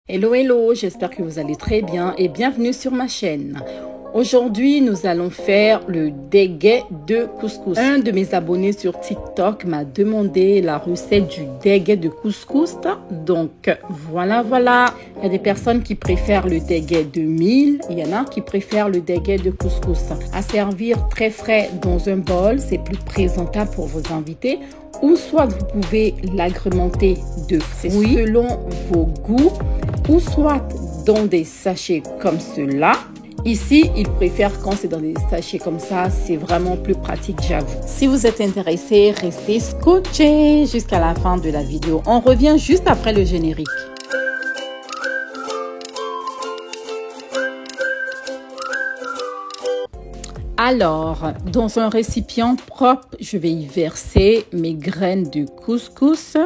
Hello, hello, j'espère que vous allez très bien et bienvenue sur ma chaîne. Aujourd'hui, nous allons faire le déguet de couscous. Un de mes abonnés sur TikTok m'a demandé la recette du déguet de couscous. Donc, voilà. Il y a des personnes qui préfèrent le déguet de mil. Il y en a qui préfèrent le déguet de couscous. À servir très frais dans un bol, c'est plus présentable pour vos invités. Ou soit vous pouvez l'agrémenter de fruits selon vos goûts, ou soit dans des sachets comme cela. Ici, ils préfèrent quand c'est dans des sachets comme ça, c'est vraiment plus pratique, j'avoue. Si vous êtes intéressé, restez scotchés jusqu'à la fin de la vidéo. On revient juste après le générique. Alors, dans un récipient propre, je vais y verser mes graines de couscous.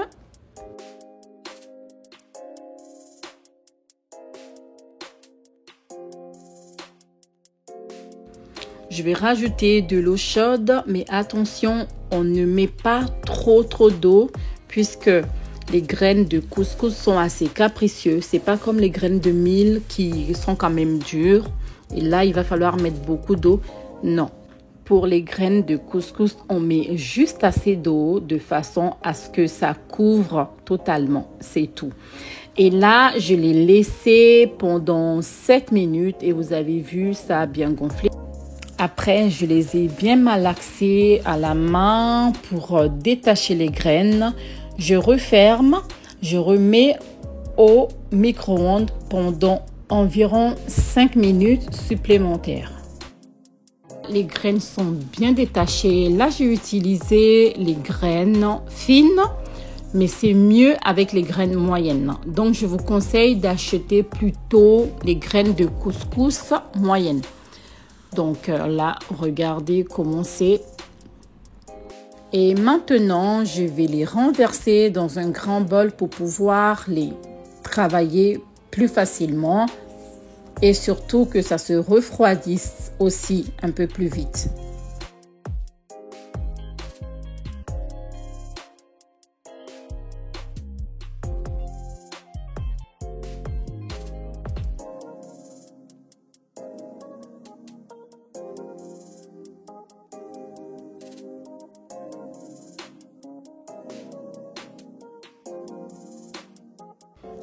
Je vais rajouter de l'eau chaude, mais attention, on ne met pas trop d'eau puisque les graines de couscous sont assez capricieuses. C'est pas comme les graines de mil qui sont quand même dures. Et là, il va falloir mettre beaucoup d'eau. Non, pour les graines de couscous, on met juste assez d'eau de façon à ce que ça couvre totalement. C'est tout. Et là, je l'ai laissé pendant 7 minutes et vous avez vu, ça a bien gonflé. Après, je les ai bien malaxés à la main pour détacher les graines. Je referme, je remets au micro-ondes pendant environ 5 minutes supplémentaires. Les graines sont bien détachées. Là, j'ai utilisé les graines fines, mais c'est mieux avec les graines moyennes. Donc, je vous conseille d'acheter plutôt les graines de couscous moyennes. Donc là, regardez comment c'est. Et maintenant, je vais les renverser dans un grand bol pour pouvoir les travailler plus facilement. Et surtout que ça se refroidisse aussi un peu plus vite.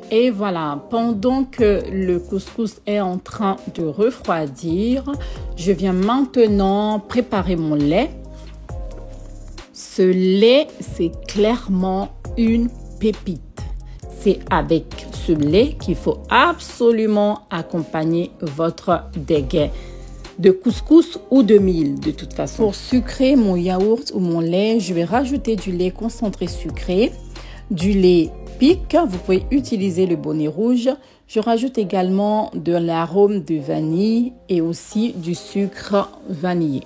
Et voilà, pendant que le couscous est en train de refroidir, je viens maintenant préparer mon lait. Ce lait, c'est clairement une pépite. C'est avec ce lait qu'il faut absolument accompagner votre déguet de couscous ou de mil de toute façon. Pour sucrer mon yaourt ou mon lait, je vais rajouter du lait concentré sucré, du lait pique, vous pouvez utiliser le bonnet rouge. Je rajoute également de l'arôme de vanille et aussi du sucre vanillé.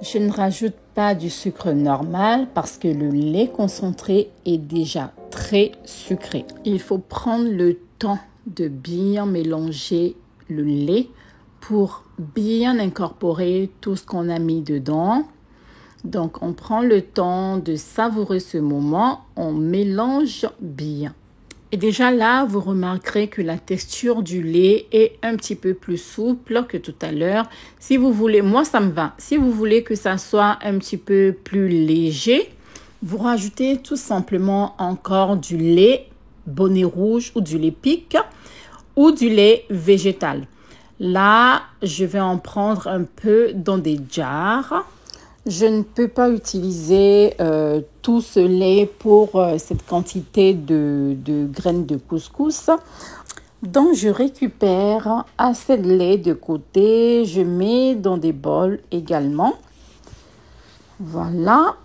Je ne rajoute pas du sucre normal parce que le lait concentré est déjà très sucré. Il faut prendre le temps de bien mélanger le lait pour bien incorporer tout ce qu'on a mis dedans. Donc, on prend le temps de savourer ce moment, on mélange bien. Et déjà là, vous remarquerez que la texture du lait est un petit peu plus souple que tout à l'heure. Si vous voulez, moi ça me va. Si vous voulez que ça soit un petit peu plus léger, vous rajoutez tout simplement encore du lait bonnet rouge ou du lait pique ou du lait végétal. Là, je vais en prendre un peu dans des jars. Je ne peux pas utiliser tout ce lait pour cette quantité de graines de couscous. Donc, je récupère assez de lait de côté. Je mets dans des bols également. Voilà.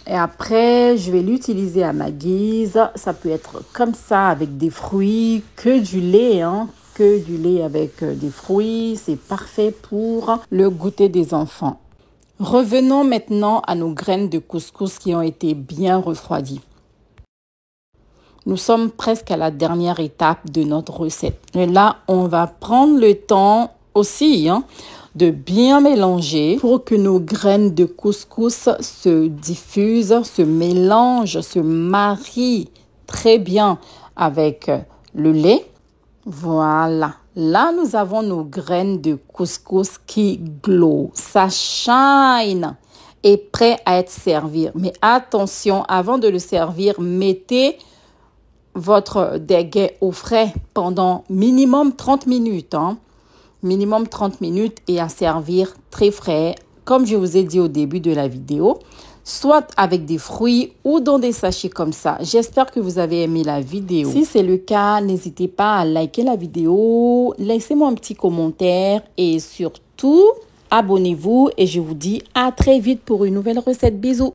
Et après, je vais l'utiliser à ma guise. Ça peut être comme ça avec des fruits, que du lait, que du lait avec des fruits. C'est parfait pour le goûter des enfants. Revenons maintenant à nos graines de couscous qui ont été bien refroidies. Nous sommes presque à la dernière étape de notre recette. Et là, on va prendre le temps aussi de bien mélanger pour que nos graines de couscous se diffusent, se mélangent, se marient très bien avec le lait. Voilà. Là, nous avons nos graines de couscous qui glow. Ça shine et prêt à être servi. Mais attention, avant de le servir, mettez votre déguet au frais pendant minimum 30 minutes. Minimum 30 minutes et à servir très frais, comme je vous ai dit au début de la vidéo, soit avec des fruits ou dans des sachets comme ça. J'espère que vous avez aimé la vidéo. Si c'est le cas, n'hésitez pas à liker la vidéo, laissez-moi un petit commentaire et surtout, abonnez-vous et je vous dis à très vite pour une nouvelle recette. Bisous!